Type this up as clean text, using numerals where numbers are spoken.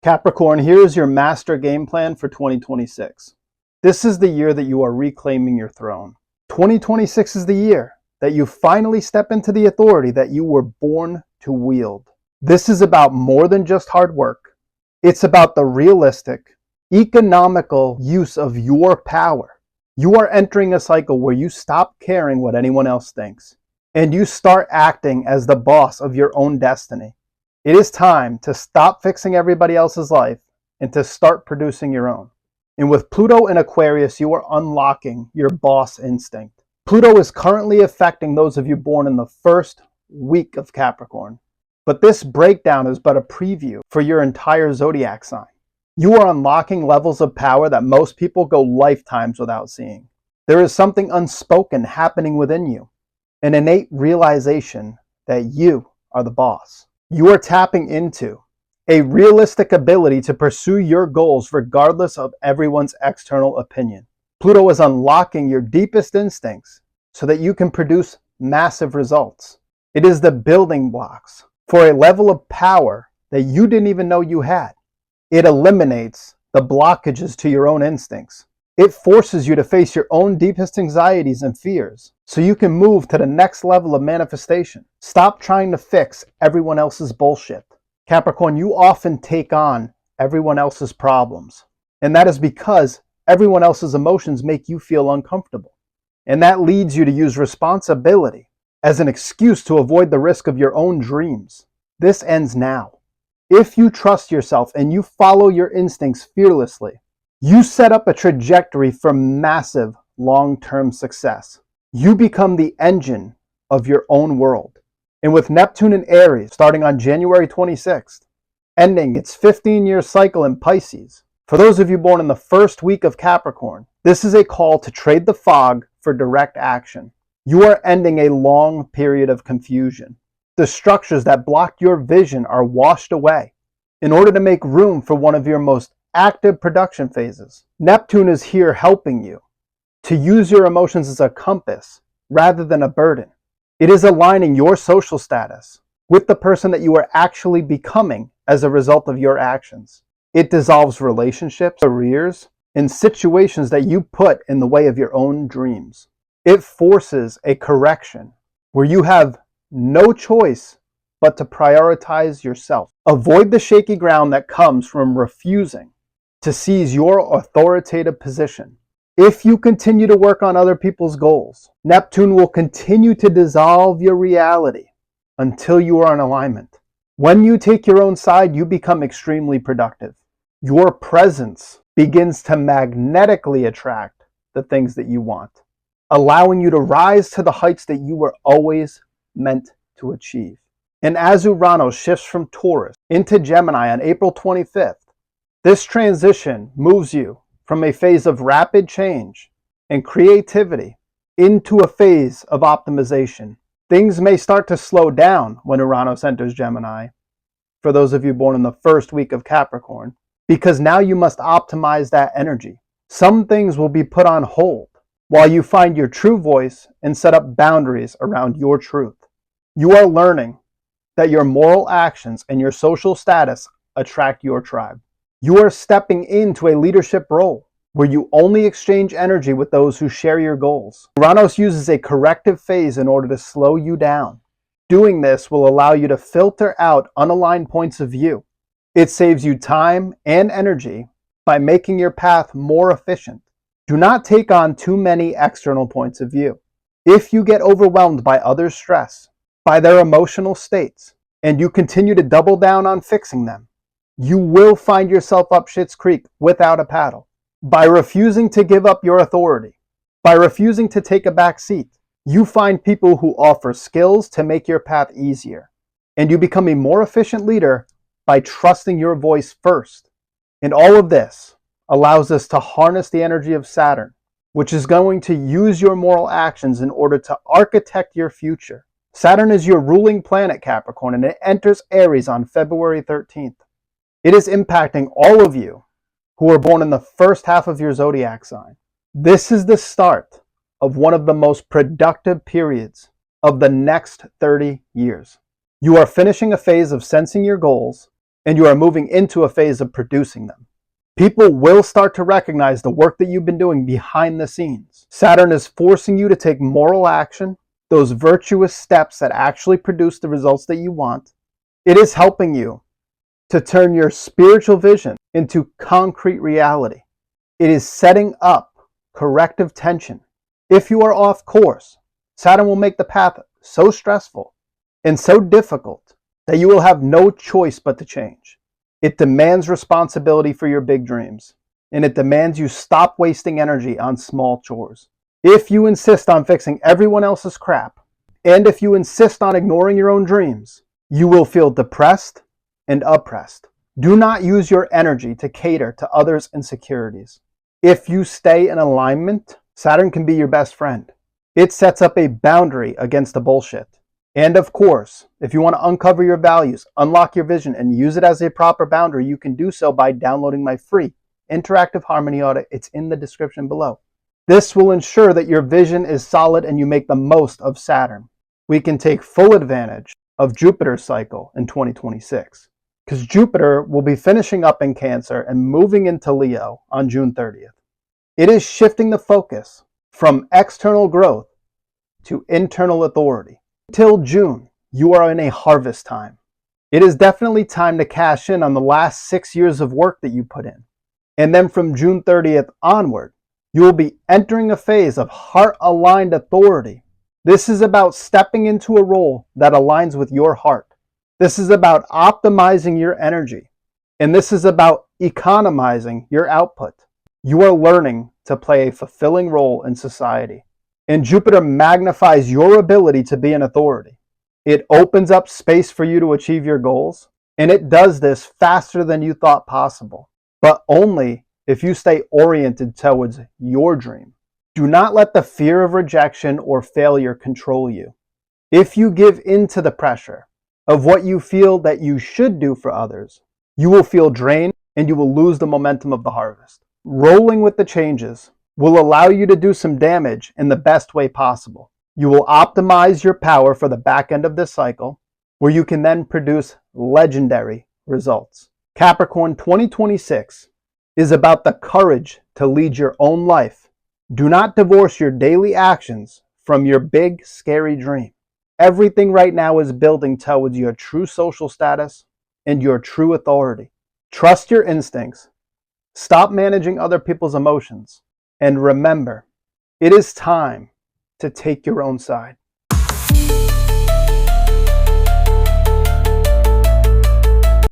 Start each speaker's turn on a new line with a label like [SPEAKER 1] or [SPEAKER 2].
[SPEAKER 1] Capricorn, here is your master game plan for 2026. This is the year that you are reclaiming your throne. 2026 is the year that you finally step into the authority that you were born to wield. This is about more than just hard work. It's about the realistic, economical use of your power. You are entering a cycle where you stop caring what anyone else thinks, and you start acting as the boss of your own destiny. It is time to stop fixing everybody else's life and to start producing your own. And with Pluto in Aquarius, you are unlocking your boss instinct. Pluto is currently affecting those of you born in the first week of Capricorn. But this breakdown is but a preview for your entire zodiac sign. You are unlocking levels of power that most people go lifetimes without seeing. There is something unspoken happening within you, an innate realization that you are the boss. You are tapping into a realistic ability to pursue your goals regardless of everyone's external opinion. Pluto is unlocking your deepest instincts so that you can produce massive results. It is the building blocks for a level of power that you didn't even know you had. It eliminates the blockages to your own instincts. It forces you to face your own deepest anxieties and fears so you can move to the next level of manifestation. Stop trying to fix everyone else's bullshit. Capricorn, you often take on everyone else's problems, and that is because everyone else's emotions make you feel uncomfortable. And that leads you to use responsibility as an excuse to avoid the risk of your own dreams. This ends now. If you trust yourself and you follow your instincts fearlessly, you set up a trajectory for massive long-term success. You become the engine of your own world. And with Neptune in Aries starting on January 26th, ending its 15-year cycle in Pisces, for those of you born in the first week of Capricorn, this is a call to trade the fog for direct action. You are ending a long period of confusion. The structures that blocked your vision are washed away in order to make room for one of your most active production phases. Neptune is here helping you to use your emotions as a compass rather than a burden. It is aligning your social status with the person that you are actually becoming as a result of your actions. It dissolves relationships, careers, and situations that you put in the way of your own dreams. It forces a correction where you have no choice but to prioritize yourself. Avoid the shaky ground that comes from refusing to seize your authoritative position. If you continue to work on other people's goals, Neptune will continue to dissolve your reality until you are in alignment. When you take your own side, you become extremely productive. Your presence begins to magnetically attract the things that you want, allowing you to rise to the heights that you were always meant to achieve. And as Ouranos shifts from Taurus into Gemini on April 25th, this transition moves you from a phase of rapid change and creativity into a phase of optimization. Things may start to slow down when Ouranos enters Gemini, for those of you born in the first week of Capricorn, because now you must optimize that energy. Some things will be put on hold while you find your true voice and set up boundaries around your truth. You are learning that your moral actions and your social status attract your tribe. You are stepping into a leadership role where you only exchange energy with those who share your goals. Ouranos uses a corrective phase in order to slow you down. Doing this will allow you to filter out unaligned points of view. It saves you time and energy by making your path more efficient. Do not take on too many external points of view. If you get overwhelmed by others' stress, by their emotional states, and you continue to double down on fixing them, you will find yourself up Schitt's Creek without a paddle. By refusing to give up your authority, by refusing to take a back seat, you find people who offer skills to make your path easier. And you become a more efficient leader by trusting your voice first. And all of this allows us to harness the energy of Saturn, which is going to use your moral actions in order to architect your future. Saturn is your ruling planet, Capricorn, and it enters Aries on February 13th. It is impacting all of you who are born in the first half of your zodiac sign. This is the start of one of the most productive periods of the next 30 years. You are finishing a phase of sensing your goals and you are moving into a phase of producing them. People will start to recognize the work that you've been doing behind the scenes. Saturn is forcing you to take moral action, those virtuous steps that actually produce the results that you want. It is helping you to turn your spiritual vision into concrete reality. It is setting up corrective tension. If you are off course, Saturn will make the path so stressful and so difficult that you will have no choice but to change. It demands responsibility for your big dreams, and it demands you stop wasting energy on small chores. If you insist on fixing everyone else's crap, and if you insist on ignoring your own dreams, you will feel depressed and oppressed. Do not use your energy to cater to others' insecurities. If you stay in alignment, Saturn can be your best friend. It sets up a boundary against the bullshit. And of course, if you want to uncover your values, unlock your vision, and use it as a proper boundary, you can do so by downloading my free interactive harmony audit. It's in the description below. This will ensure that your vision is solid and you make the most of Saturn. We can take full advantage of Jupiter's cycle in 2026, because Jupiter will be finishing up in Cancer and moving into Leo on June 30th. It is shifting the focus from external growth to internal authority. Till June, you are in a harvest time. It is definitely time to cash in on the last 6 years of work that you put in. And then from June 30th onward, you will be entering a phase of heart-aligned authority. This is about stepping into a role that aligns with your heart. This is about optimizing your energy. And this is about economizing your output. You are learning to play a fulfilling role in society. And Jupiter magnifies your ability to be an authority. It opens up space for you to achieve your goals. And it does this faster than you thought possible. But only if you stay oriented towards your dream. Do not let the fear of rejection or failure control you. If you give in to the pressure of what you feel that you should do for others, you will feel drained and you will lose the momentum of the harvest. Rolling with the changes will allow you to do some damage in the best way possible. You will optimize your power for the back end of this cycle, where you can then produce legendary results. Capricorn 2026 is about the courage to lead your own life. Do not divorce your daily actions from your big, scary dream. Everything right now is building towards your true social status and your true authority. Trust your instincts. Stop managing other people's emotions. And remember, it is time to take your own side.